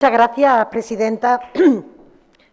Muchas gracias, presidenta.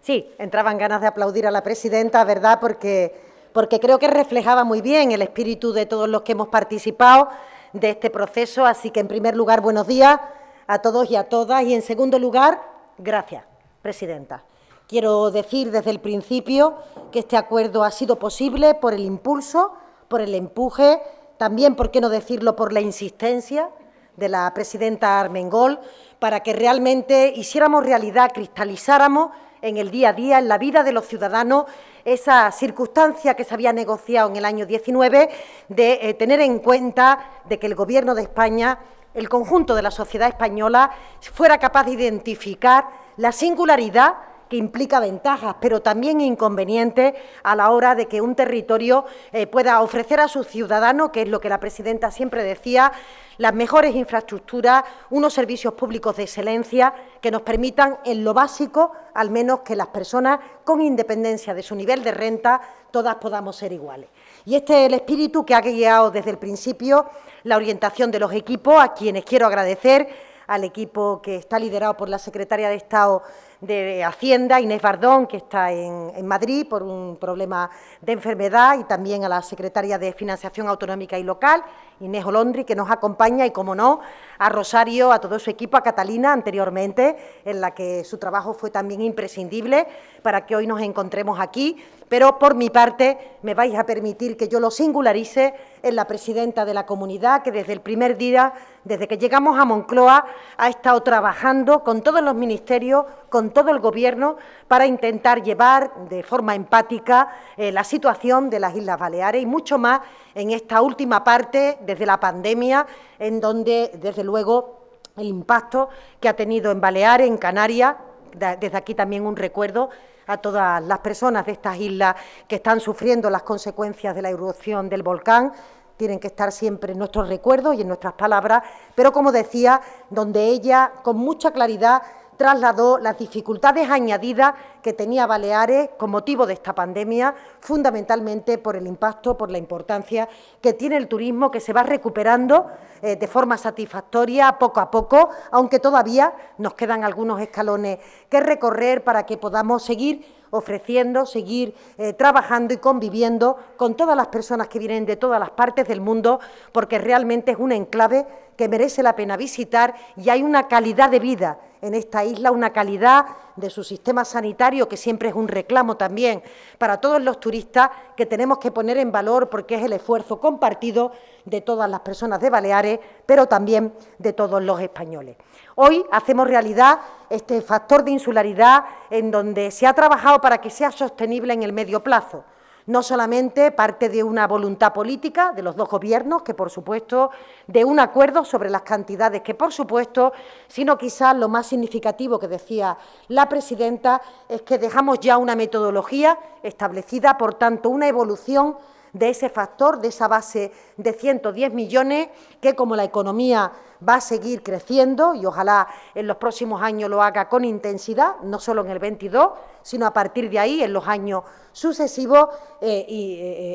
Sí, entraban ganas de aplaudir a la presidenta, ¿verdad? Porque creo que reflejaba muy bien el espíritu de todos los que hemos participado de este proceso. Así que, en primer lugar, buenos días a todos y a todas. Y, en segundo lugar, gracias, presidenta. Quiero decir desde el principio que este acuerdo ha sido posible por el impulso, por el empuje, también, por qué no decirlo, por la insistencia de la presidenta Armengol, para que realmente hiciéramos realidad, cristalizáramos en el día a día, en la vida de los ciudadanos, esa circunstancia que se había negociado en el año 19 de tener en cuenta de que el Gobierno de España, el conjunto de la sociedad española, fuera capaz de identificar la singularidad que implica ventajas, pero también inconvenientes a la hora de que un territorio pueda ofrecer a sus ciudadanos, que es lo que la presidenta siempre decía, las mejores infraestructuras, unos servicios públicos de excelencia que nos permitan, en lo básico, al menos que las personas, con independencia de su nivel de renta, todas podamos ser iguales. Y este es el espíritu que ha guiado desde el principio la orientación de los equipos, a quienes quiero agradecer, al equipo que está liderado por la secretaria de Estado de Hacienda, Inés Bardón, que está en Madrid por un problema de enfermedad, y también a la secretaria de Financiación Autonómica y Local, Inés Olondri, que nos acompaña, y, como no, a Rosario, a todo su equipo, a Catalina, anteriormente, en la que su trabajo fue también imprescindible para que hoy nos encontremos aquí. Pero, por mi parte, me vais a permitir que yo lo singularice en la presidenta de la comunidad, que desde el primer día, desde que llegamos a Moncloa, ha estado trabajando con todos los ministerios, con todo el Gobierno, para intentar llevar de forma empática la situación de las Islas Baleares, y mucho más en esta última parte, desde la pandemia, en donde, desde luego, el impacto que ha tenido en Baleares, en Canarias. Desde aquí también un recuerdo a todas las personas de estas islas que están sufriendo las consecuencias de la erupción del volcán. Tienen que estar siempre en nuestros recuerdos y en nuestras palabras, pero, como decía, donde ella, con mucha claridad, trasladó las dificultades añadidas que tenía Baleares con motivo de esta pandemia, fundamentalmente por el impacto, por la importancia que tiene el turismo, que se va recuperando de forma satisfactoria poco a poco, aunque todavía nos quedan algunos escalones que recorrer para que podamos seguir ofreciendo, seguir trabajando y conviviendo con todas las personas que vienen de todas las partes del mundo, porque realmente es un enclave que merece la pena visitar, y hay una calidad de vida en esta isla, una calidad de su sistema sanitario, que siempre es un reclamo también para todos los turistas, que tenemos que poner en valor, porque es el esfuerzo compartido de todas las personas de Baleares, pero también de todos los españoles. Hoy hacemos realidad este factor de insularidad, en donde se ha trabajado para que sea sostenible en el medio plazo. No solamente parte de una voluntad política de los dos gobiernos, que por supuesto, de un acuerdo sobre las cantidades, que por supuesto, sino quizás lo más significativo que decía la presidenta es que dejamos ya una metodología establecida, por tanto, una evolución de ese factor, de esa base de 110 millones, que, como la economía va a seguir creciendo, y ojalá en los próximos años lo haga con intensidad, no solo en el 22, sino a partir de ahí en los años sucesivos,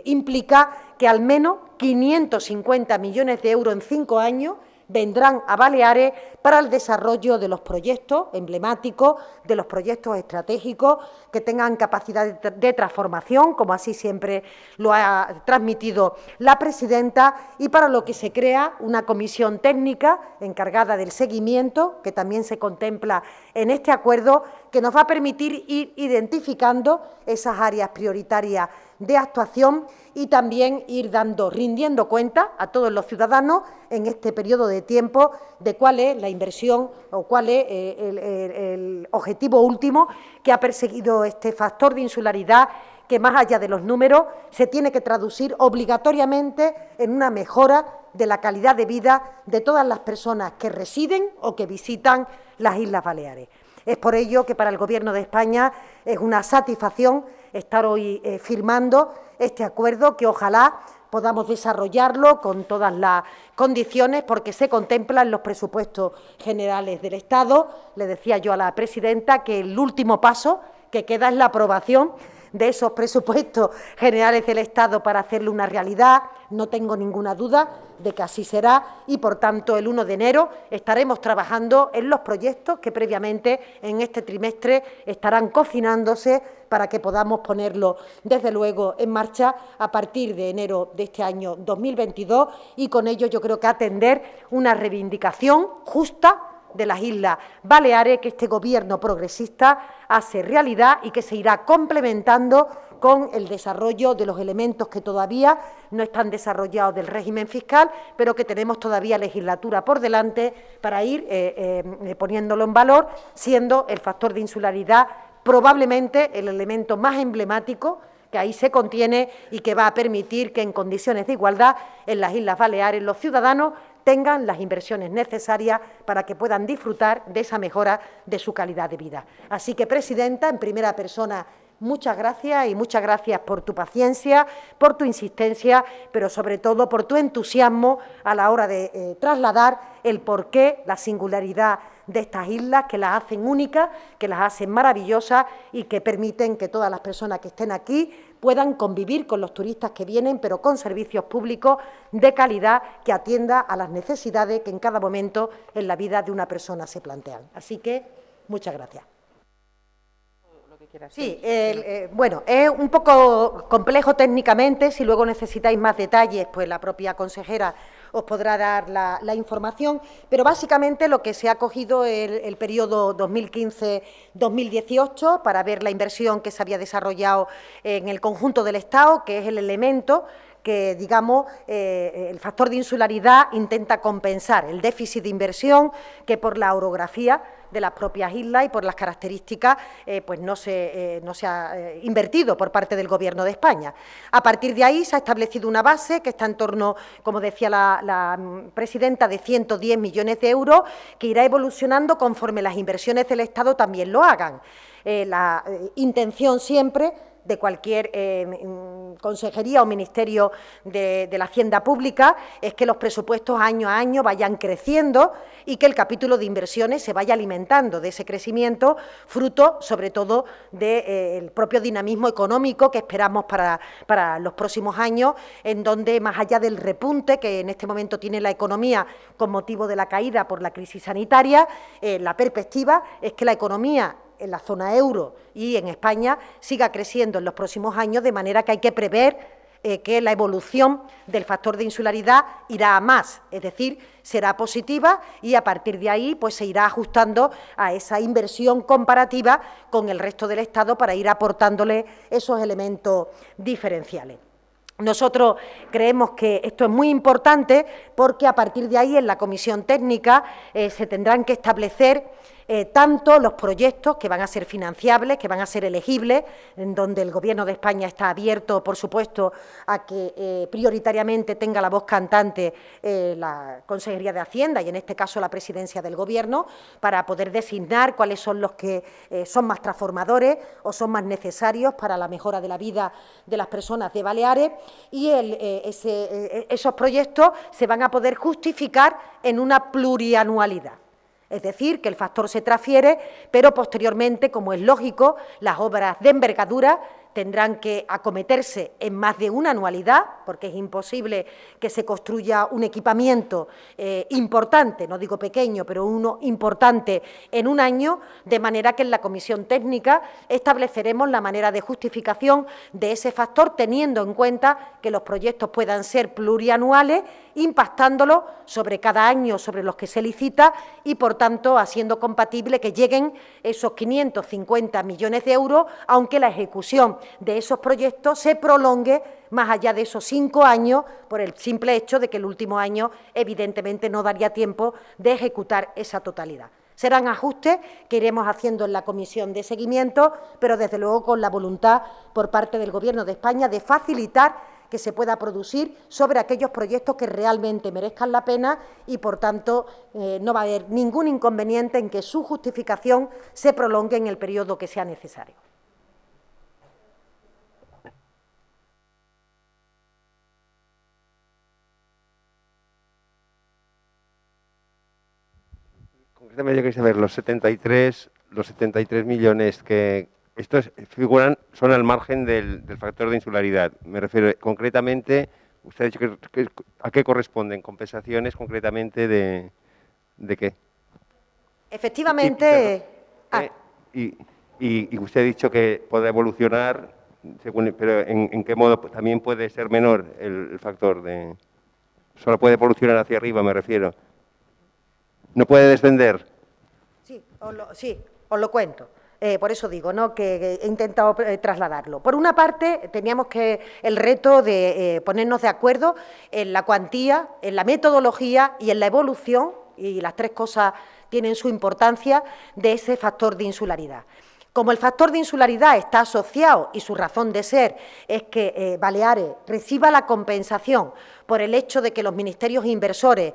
implica que al menos 550 millones de euros en 5 años vendrán a Baleares para el desarrollo de los proyectos emblemáticos, de los proyectos estratégicos que tengan capacidad de transformación, como así siempre lo ha transmitido la presidenta, y para lo que se crea una comisión técnica encargada del seguimiento, que también se contempla en este acuerdo, que nos va a permitir ir identificando esas áreas prioritarias de actuación y también ir rindiendo cuenta a todos los ciudadanos en este periodo de tiempo de cuál es la inversión o cuál es el objetivo último que ha perseguido este factor de insularidad, que, más allá de los números, se tiene que traducir obligatoriamente en una mejora de la calidad de vida de todas las personas que residen o que visitan las Islas Baleares. Es por ello que para el Gobierno de España es una satisfacción estar hoy firmando este acuerdo, que ojalá podamos desarrollarlo con todas las condiciones, porque se contempla en los presupuestos generales del Estado. Le decía yo a la presidenta que el último paso que queda es la aprobación de esos presupuestos generales del Estado para hacerlo una realidad. No tengo ninguna duda de que así será y, por tanto, el 1 de enero estaremos trabajando en los proyectos que previamente en este trimestre estarán cocinándose para que podamos ponerlo, desde luego, en marcha a partir de enero de este año 2022 y con ello yo creo que atender una reivindicación justa de las Islas Baleares que este Gobierno progresista hace realidad y que se irá complementando con el desarrollo de los elementos que todavía no están desarrollados del régimen fiscal, pero que tenemos todavía legislatura por delante para ir poniéndolo en valor, siendo el factor de insularidad probablemente el elemento más emblemático que ahí se contiene y que va a permitir que en condiciones de igualdad en las Islas Baleares los ciudadanos tengan las inversiones necesarias para que puedan disfrutar de esa mejora de su calidad de vida. Así que, presidenta, en primera persona, muchas gracias y muchas gracias por tu paciencia, por tu insistencia, pero sobre todo por tu entusiasmo a la hora de trasladar el porqué, la singularidad de estas islas que las hacen únicas, que las hacen maravillosas y que permiten que todas las personas que estén aquí puedan convivir con los turistas que vienen, pero con servicios públicos de calidad que atienda a las necesidades que en cada momento en la vida de una persona se plantean. Así que, muchas gracias. Sí, bueno, es un poco complejo técnicamente, si luego necesitáis más detalles, pues la propia consejera os podrá dar la información, pero básicamente lo que se ha cogido el periodo 2015-2018 para ver la inversión que se había desarrollado en el conjunto del Estado, que es el elemento que, digamos, el factor de insularidad intenta compensar el déficit de inversión que por la orografía de las propias islas y por las características pues no se ha invertido por parte del Gobierno de España. A partir de ahí se ha establecido una base que está en torno, como decía la presidenta, de 110 millones de euros, que irá evolucionando conforme las inversiones del Estado también lo hagan. La intención siempre de cualquier consejería o ministerio de la Hacienda Pública es que los presupuestos año a año vayan creciendo y que el capítulo de inversiones se vaya alimentando de ese crecimiento, fruto sobre todo del propio dinamismo económico que esperamos para los próximos años, en donde, más allá del repunte que en este momento tiene la economía con motivo de la caída por la crisis sanitaria, la perspectiva es que la economía en la zona euro y en España siga creciendo en los próximos años, de manera que hay que prever que la evolución del factor de insularidad irá a más, es decir, será positiva y a partir de ahí pues se irá ajustando a esa inversión comparativa con el resto del Estado para ir aportándole esos elementos diferenciales. Nosotros creemos que esto es muy importante porque a partir de ahí en la comisión técnica se tendrán que establecer tanto los proyectos que van a ser financiables, que van a ser elegibles, en donde el Gobierno de España está abierto, por supuesto, a que prioritariamente tenga la voz cantante la Consejería de Hacienda y, en este caso, la Presidencia del Gobierno, para poder designar cuáles son los que son más transformadores o son más necesarios para la mejora de la vida de las personas de Baleares y esos proyectos se van a poder justificar en una plurianualidad. Es decir, que el factor se transfiere, pero posteriormente, como es lógico, las obras de envergadura tendrán que acometerse en más de una anualidad, porque es imposible que se construya un equipamiento importante, no digo pequeño, pero uno importante en un año, de manera que en la comisión técnica estableceremos la manera de justificación de ese factor, teniendo en cuenta que los proyectos puedan ser plurianuales, impactándolo sobre cada año sobre los que se licita y, por tanto, haciendo compatible que lleguen esos 550 millones de euros, aunque la ejecución de esos proyectos se prolongue más allá de esos 5 años por el simple hecho de que el último año, evidentemente, no daría tiempo de ejecutar esa totalidad. Serán ajustes que iremos haciendo en la comisión de seguimiento, pero desde luego con la voluntad por parte del Gobierno de España de facilitar que se pueda producir sobre aquellos proyectos que realmente merezcan la pena y, por tanto, no va a haber ningún inconveniente en que su justificación se prolongue en el periodo que sea necesario. Concretamente, yo quería saber los 73 millones que estos son al margen del factor de insularidad. Me refiero concretamente, usted ha dicho ¿a qué corresponden compensaciones concretamente de qué? Efectivamente. Y usted ha dicho que podrá evolucionar, pero ¿en qué modo también puede ser menor el factor de...? Solo puede evolucionar hacia arriba, me refiero. ¿No puede descender? Sí, os lo cuento. Por eso digo, ¿no?, que he intentado trasladarlo. Por una parte, teníamos el reto de ponernos de acuerdo en la cuantía, en la metodología y en la evolución, y las tres cosas tienen su importancia, de ese factor de insularidad. Como el factor de insularidad está asociado, y su razón de ser es que Baleares reciba la compensación por el hecho de que los ministerios inversores,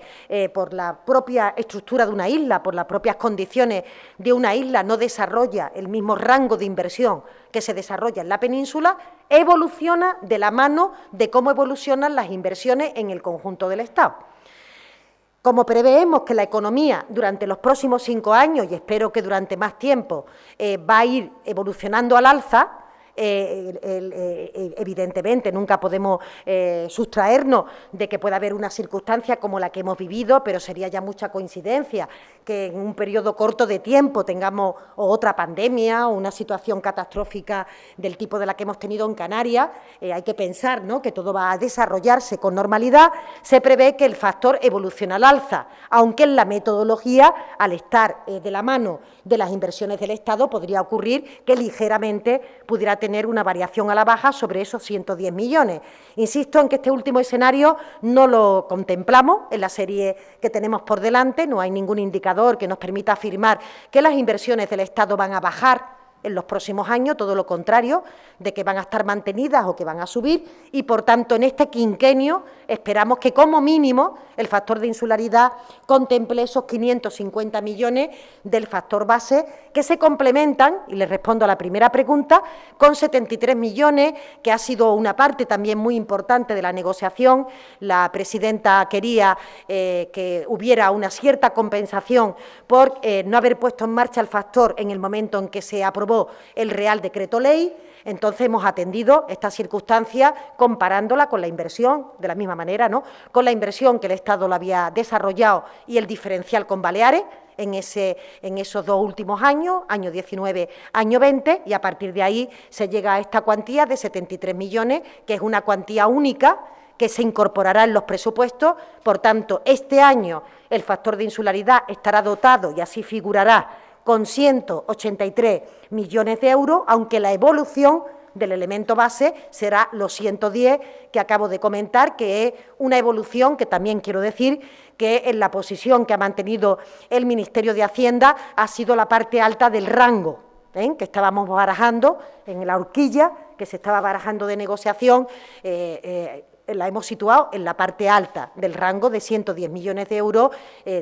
por la propia estructura de una isla, por las propias condiciones de una isla, no desarrolla el mismo rango de inversión que se desarrolla en la península, evoluciona de la mano de cómo evolucionan las inversiones en el conjunto del Estado. Como preveemos que la economía durante los próximos 5 años, y espero que durante más tiempo, va a ir evolucionando al alza, evidentemente nunca podemos sustraernos de que pueda haber una circunstancia como la que hemos vivido, pero sería ya mucha coincidencia que en un periodo corto de tiempo tengamos otra pandemia o una situación catastrófica del tipo de la que hemos tenido en Canarias. Hay que pensar, ¿no?, que todo va a desarrollarse con normalidad. Se prevé que el factor evoluciona al alza, aunque en la metodología, al estar de la mano de las inversiones del Estado, podría ocurrir que ligeramente pudiera tener una variación a la baja sobre esos 110 millones. Insisto en que este último escenario no lo contemplamos en la serie que tenemos por delante, no hay ningún indicador que nos permita afirmar que las inversiones del Estado van a bajar en los próximos años, todo lo contrario, de que van a estar mantenidas o que van a subir, y por tanto en este quinquenio esperamos que como mínimo el factor de insularidad contemple esos 550 millones del factor base, que se complementan, y les respondo a la primera pregunta, con 73 millones, que ha sido una parte también muy importante de la negociación. La presidenta quería que hubiera una cierta compensación por no haber puesto en marcha el factor en el momento en que se aprobó el Real Decreto Ley. Entonces hemos atendido esta circunstancia comparándola con la inversión, de la misma manera, ¿no?, con la inversión que el Estado lo había desarrollado y el diferencial con Baleares en esos 2 últimos años, año 19, año 20, y a partir de ahí se llega a esta cuantía de 73 millones, que es una cuantía única que se incorporará en los presupuestos. Por tanto, este año el factor de insularidad estará dotado y así figurará con 183 millones de euros, aunque la evolución del elemento base será los 110 que acabo de comentar, que es una evolución que también quiero decir que en la posición que ha mantenido el Ministerio de Hacienda ha sido la parte alta del rango que estábamos barajando en la horquilla que se estaba barajando de negociación. La hemos situado en la parte alta del rango de 110 millones de euros,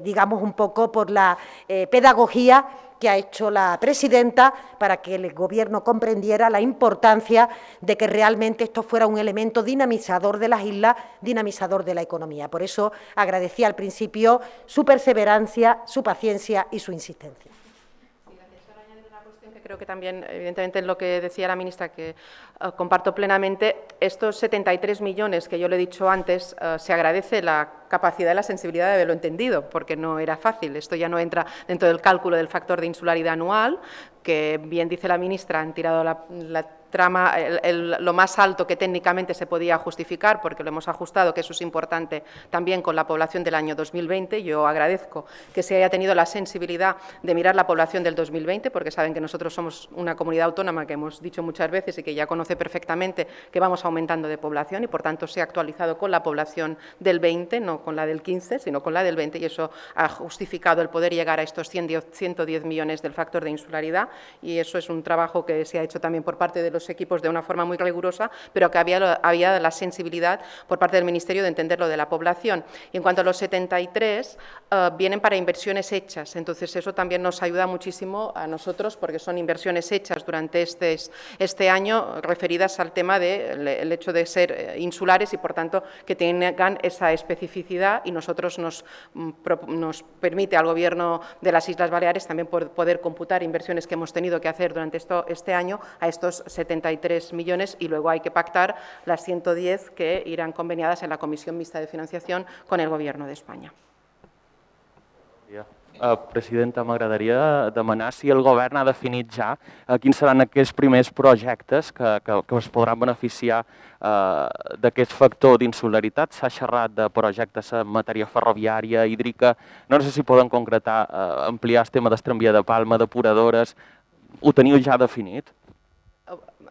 digamos un poco por la pedagogía que ha hecho la presidenta para que el Gobierno comprendiera la importancia de que realmente esto fuera un elemento dinamizador de las islas, dinamizador de la economía. Por eso agradecía al principio su perseverancia, su paciencia y su insistencia. Creo que también, evidentemente, en lo que decía la ministra, que comparto plenamente, estos 73 millones que yo le he dicho antes, se agradece la capacidad y la sensibilidad de haberlo entendido, porque no era fácil. Esto ya no entra dentro del cálculo del factor de insularidad anual, que, bien dice la ministra, han tirado la trama, lo más alto que técnicamente se podía justificar, porque lo hemos ajustado, que eso es importante también con la población del año 2020. Yo agradezco que se haya tenido la sensibilidad de mirar la población del 2020, porque saben que nosotros somos una comunidad autónoma que hemos dicho muchas veces y que ya conoce perfectamente que vamos aumentando de población y, por tanto, se ha actualizado con la población del 20, no con la del 15, sino con la del 20, y eso ha justificado el poder llegar a estos 110 millones del factor de insularidad, y eso es un trabajo que se ha hecho también por parte de los equipos de una forma muy rigurosa, pero que había la sensibilidad por parte del Ministerio de entender lo de la población. Y en cuanto a los 73, vienen para inversiones hechas, entonces eso también nos ayuda muchísimo a nosotros porque son inversiones hechas durante este año referidas al tema del hecho de ser insulares y, por tanto, que tengan esa especificidad, y nosotros nos permite al Gobierno de las Islas Baleares también poder computar inversiones que hemos tenido que hacer durante este año a estos 73 millones, y luego hay que pactar las 110 que irán conveniadas en la Comisión Mixta de Financiación con el Gobierno de España. Presidenta, m'agradaria demanar si el govern ha definit ja quins seran aquests primers projectes que es podran beneficiar d'aquest factor d'insularitat. S'ha xerrat de projectes en matèria ferroviària, hídrica. No sé si poden concretar, ampliar el tema del tramvia de Palma, depuradores. Ho teniu ja definit?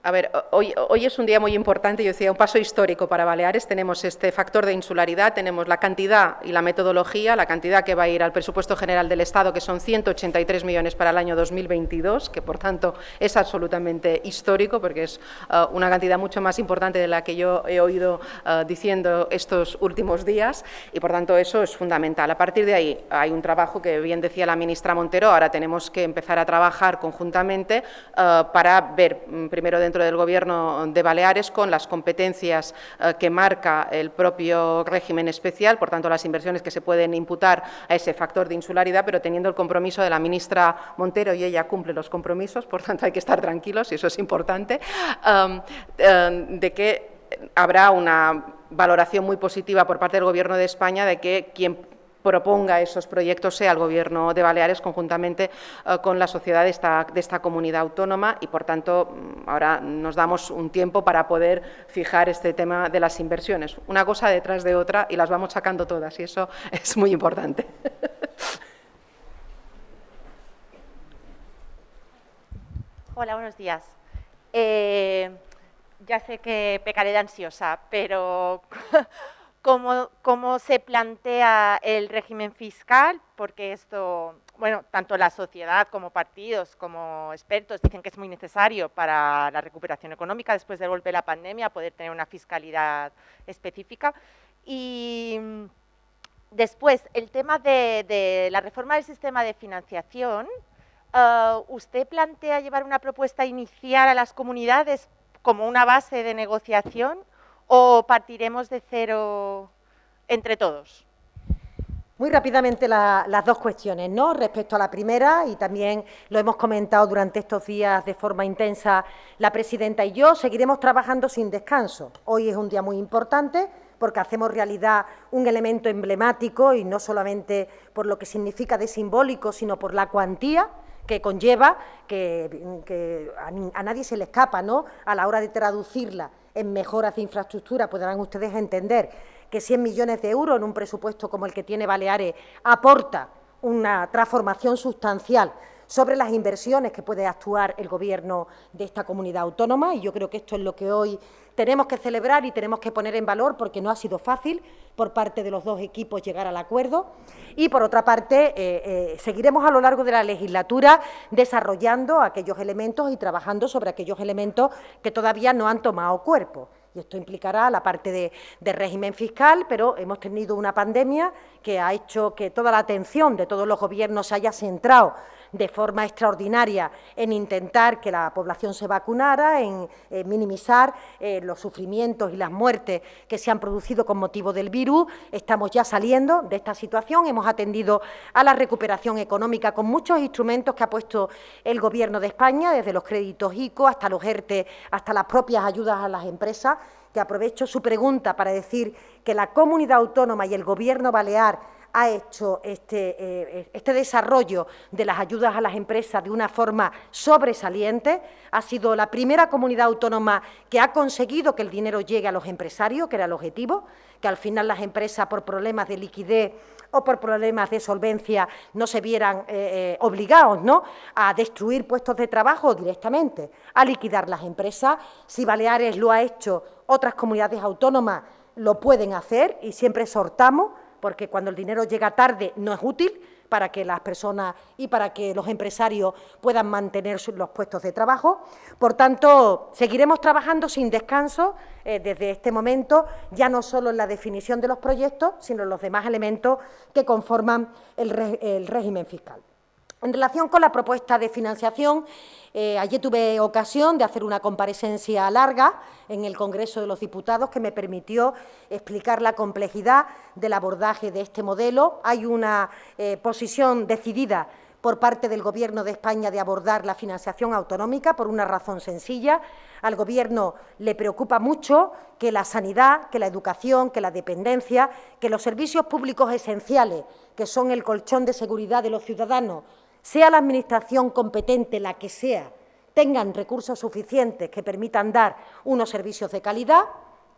A ver, hoy es un día muy importante, yo decía, un paso histórico para Baleares. Tenemos este factor de insularidad, tenemos la cantidad y la metodología, la cantidad que va a ir al presupuesto general del Estado, que son 183 millones para el año 2022, que por tanto es absolutamente histórico, porque es una cantidad mucho más importante de la que yo he oído diciendo estos últimos días, y por tanto eso es fundamental. A partir de ahí hay un trabajo que bien decía la ministra Montero, ahora tenemos que empezar a trabajar conjuntamente para ver primero dentro del Gobierno de Baleares con las competencias que marca el propio régimen especial, por tanto las inversiones que se pueden imputar a ese factor de insularidad, pero teniendo el compromiso de la ministra Montero, y ella cumple los compromisos, por tanto hay que estar tranquilos, y eso es importante, de que habrá una valoración muy positiva por parte del Gobierno de España de que quien proponga esos proyectos sea el Gobierno de Baleares conjuntamente con la sociedad de esta comunidad autónoma, y por tanto ahora nos damos un tiempo para poder fijar este tema de las inversiones, una cosa detrás de otra, y las vamos sacando todas, y eso es muy importante. Hola, buenos días. Ya sé que pecaré de ansiosa, pero ¿cómo se plantea el régimen fiscal? Porque esto, bueno, tanto la sociedad como partidos, como expertos dicen que es muy necesario para la recuperación económica después del golpe de la pandemia, poder tener una fiscalidad específica. Y después, el tema de la reforma del sistema de financiación, ¿usted plantea llevar una propuesta inicial a las comunidades como una base de negociación, o partiremos de cero entre todos? Muy rápidamente las dos cuestiones, ¿no? Respecto a la primera, y también lo hemos comentado durante estos días de forma intensa la presidenta y yo, seguiremos trabajando sin descanso. Hoy es un día muy importante porque hacemos realidad un elemento emblemático, y no solamente por lo que significa de simbólico, sino por la cuantía que conlleva, que a nadie se le escapa, ¿no? A la hora de traducirla en mejoras de infraestructura, podrán ustedes entender que 100 millones de euros en un presupuesto como el que tiene Baleares aporta una transformación sustancial sobre las inversiones que puede actuar el Gobierno de esta comunidad autónoma, y yo creo que esto es lo que hoy tenemos que celebrar y tenemos que poner en valor, porque no ha sido fácil por parte de los dos equipos llegar al acuerdo. Y, por otra parte, seguiremos a lo largo de la legislatura desarrollando aquellos elementos y trabajando sobre aquellos elementos que todavía no han tomado cuerpo. Y esto implicará la parte de régimen fiscal, pero hemos tenido una pandemia que ha hecho que toda la atención de todos los gobiernos se haya centrado de forma extraordinaria en intentar que la población se vacunara, en minimizar los sufrimientos y las muertes que se han producido con motivo del virus. Estamos ya saliendo de esta situación, hemos atendido a la recuperación económica con muchos instrumentos que ha puesto el Gobierno de España, desde los créditos ICO hasta los ERTE, hasta las propias ayudas a las empresas, que aprovecho su pregunta para decir que la comunidad autónoma y el Gobierno balear ha hecho este desarrollo de las ayudas a las empresas de una forma sobresaliente. Ha sido la primera comunidad autónoma que ha conseguido que el dinero llegue a los empresarios, que era el objetivo, que al final las empresas, por problemas de liquidez o por problemas de solvencia, no se vieran obligados, ¿no?, a destruir puestos de trabajo directamente, a liquidar las empresas. Si Baleares lo ha hecho, otras comunidades autónomas lo pueden hacer, y siempre exhortamos, porque cuando el dinero llega tarde no es útil, para que las personas y para que los empresarios puedan mantener los puestos de trabajo. Por tanto, seguiremos trabajando sin descanso desde este momento, ya no solo en la definición de los proyectos, sino en los demás elementos que conforman el régimen fiscal. En relación con la propuesta de financiación, ayer tuve ocasión de hacer una comparecencia larga en el Congreso de los Diputados que me permitió explicar la complejidad del abordaje de este modelo. Hay una posición decidida por parte del Gobierno de España de abordar la financiación autonómica por una razón sencilla. Al Gobierno le preocupa mucho que la sanidad, que la educación, que la dependencia, que los servicios públicos esenciales, que son el colchón de seguridad de los ciudadanos, sea la Administración competente la que sea, tengan recursos suficientes que permitan dar unos servicios de calidad.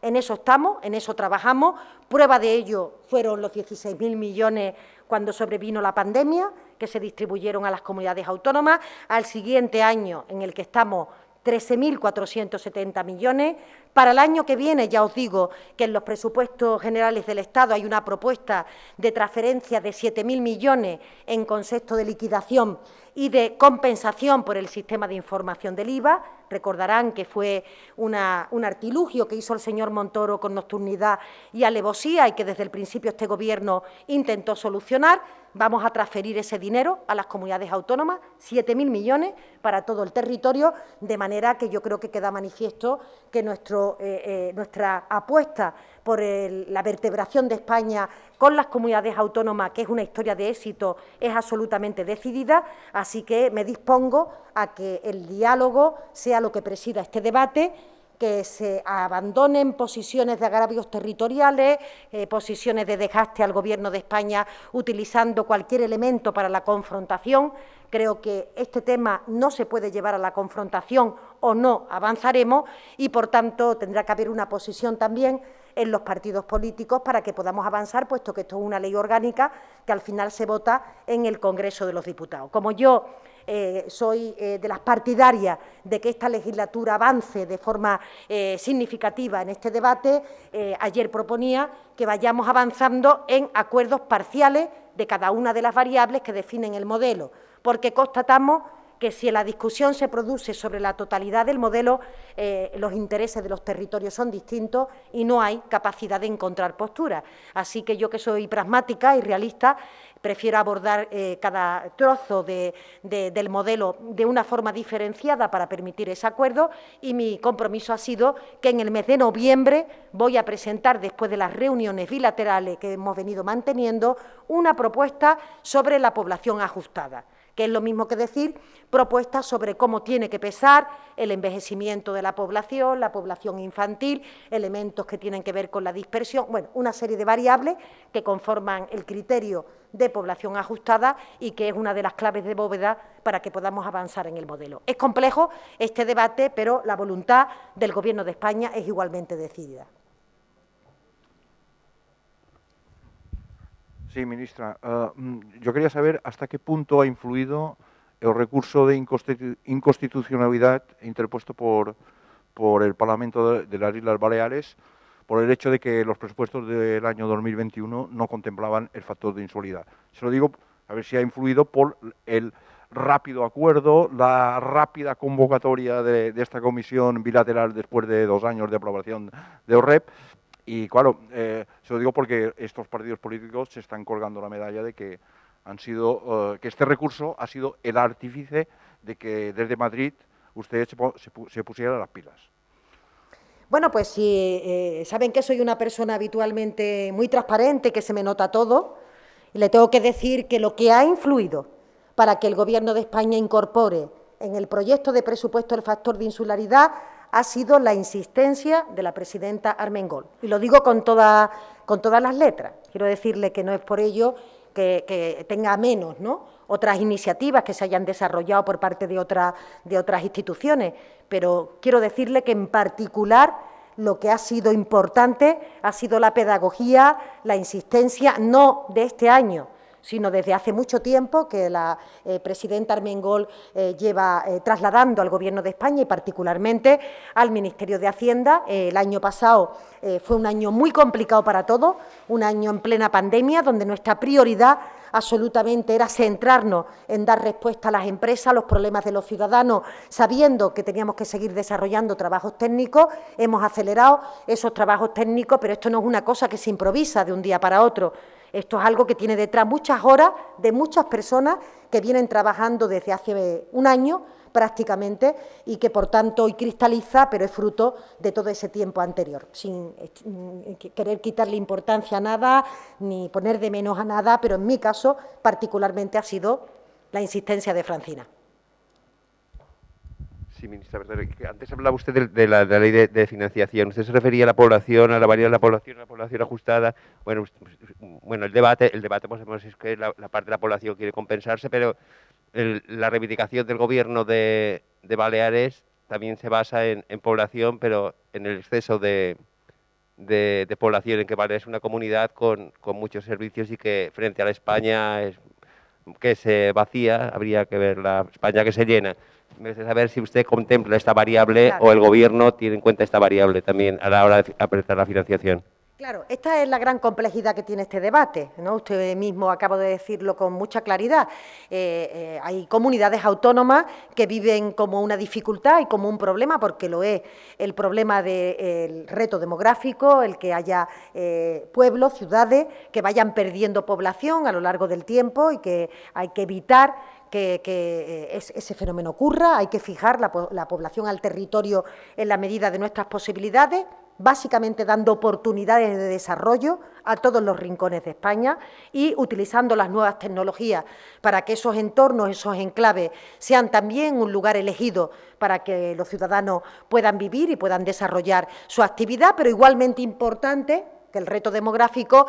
En eso estamos, en eso trabajamos. Prueba de ello fueron los 16.000 millones cuando sobrevino la pandemia, que se distribuyeron a las comunidades autónomas. Al siguiente año, en el que estamos, 13.470 millones. Para el año que viene, ya os digo que en los presupuestos generales del Estado hay una propuesta de transferencia de 7.000 millones en concepto de liquidación y de compensación por el sistema de información del IVA. Recordarán que fue un artilugio que hizo el señor Montoro con nocturnidad y alevosía y que desde el principio este Gobierno intentó solucionar. Vamos a transferir ese dinero a las comunidades autónomas, 7.000 millones para todo el territorio, de manera que yo creo que queda manifiesto que nuestra apuesta por la vertebración de España con las comunidades autónomas, que es una historia de éxito, es absolutamente decidida. Así que me dispongo a que el diálogo sea lo que presida este debate, que se abandonen posiciones de agravios territoriales, posiciones de desgaste al Gobierno de España utilizando cualquier elemento para la confrontación. Creo que este tema no se puede llevar a la confrontación o no avanzaremos y, por tanto, tendrá que haber una posición también en los partidos políticos para que podamos avanzar, puesto que esto es una ley orgánica que al final se vota en el Congreso de los Diputados. Como yo soy de las partidarias de que esta legislatura avance de forma significativa en este debate, ayer proponía que vayamos avanzando en acuerdos parciales de cada una de las variables que definen el modelo, porque constatamos que si la discusión se produce sobre la totalidad del modelo, los intereses de los territorios son distintos y no hay capacidad de encontrar posturas. Así que yo, que soy pragmática y realista, prefiero abordar cada trozo del modelo de una forma diferenciada para permitir ese acuerdo, y mi compromiso ha sido que en el mes de noviembre voy a presentar, después de las reuniones bilaterales que hemos venido manteniendo, una propuesta sobre la población ajustada, que es lo mismo que decir propuestas sobre cómo tiene que pesar el envejecimiento de la población infantil, elementos que tienen que ver con la dispersión, bueno, una serie de variables que conforman el criterio de población ajustada y que es una de las claves de bóveda para que podamos avanzar en el modelo. Es complejo este debate, pero la voluntad del Gobierno de España es igualmente decidida. Sí, ministra. Yo quería saber hasta qué punto ha influido el recurso de inconstitucionalidad interpuesto por el Parlamento de las Islas Baleares por el hecho de que los presupuestos del año 2021 no contemplaban el factor de insularidad. Se lo digo a ver si ha influido por el rápido acuerdo, la rápida convocatoria de esta comisión bilateral después de 2 años de aprobación de ORREP. Y claro, se lo digo porque estos partidos políticos se están colgando la medalla de que que este recurso ha sido el artífice de que desde Madrid usted se pusiera las pilas. Bueno, pues si saben que soy una persona habitualmente muy transparente, que se me nota todo, y le tengo que decir que lo que ha influido para que el Gobierno de España incorpore en el proyecto de presupuesto el factor de insularidad ha sido la insistencia de la presidenta Armengol. Y lo digo con todas las letras. Quiero decirle que no es por ello que tenga menos, ¿no?, otras iniciativas que se hayan desarrollado por parte de otras instituciones, pero quiero decirle que en particular lo que ha sido importante ha sido la pedagogía, la insistencia, no de este año, sino desde hace mucho tiempo que la presidenta Armengol lleva trasladando al Gobierno de España y particularmente al Ministerio de Hacienda. El año pasado fue un año muy complicado para todos, un año en plena pandemia, donde nuestra prioridad absolutamente era centrarnos en dar respuesta a las empresas, a los problemas de los ciudadanos, sabiendo que teníamos que seguir desarrollando trabajos técnicos. Hemos acelerado esos trabajos técnicos, pero esto no es una cosa que se improvisa de un día para otro. Esto es algo que tiene detrás muchas horas de muchas personas que vienen trabajando desde hace un año prácticamente y que, por tanto, hoy cristaliza, pero es fruto de todo ese tiempo anterior, sin querer quitarle importancia a nada ni poner de menos a nada, pero en mi caso particularmente ha sido la insistencia de Francina. Sí, ministra, perdón, antes hablaba usted de la ley de financiación. Usted se refería a la población, a la variedad de la población ajustada. Bueno, el debate pues, es que la parte de la población quiere compensarse, pero la reivindicación del Gobierno de Baleares también se basa en población, pero en el exceso de población, en que Baleares es una comunidad con muchos servicios y que frente a la España que se vacía, habría que ver la España que se llena. Me gustaría saber si usted contempla esta variable, claro, o el Gobierno tiene en cuenta esta variable también a la hora de apretar la financiación. Claro, esta es la gran complejidad que tiene este debate, ¿no? Usted mismo acaba de decirlo con mucha claridad. Hay comunidades autónomas que viven como una dificultad y como un problema, porque lo es el problema del reto demográfico, el que haya pueblos, ciudades que vayan perdiendo población a lo largo del tiempo y que hay que evitar que ese fenómeno ocurra. Hay que fijar la población al territorio en la medida de nuestras posibilidades, básicamente dando oportunidades de desarrollo a todos los rincones de España y utilizando las nuevas tecnologías para que esos entornos, esos enclaves, sean también un lugar elegido para que los ciudadanos puedan vivir y puedan desarrollar su actividad, pero igualmente importante que el reto demográfico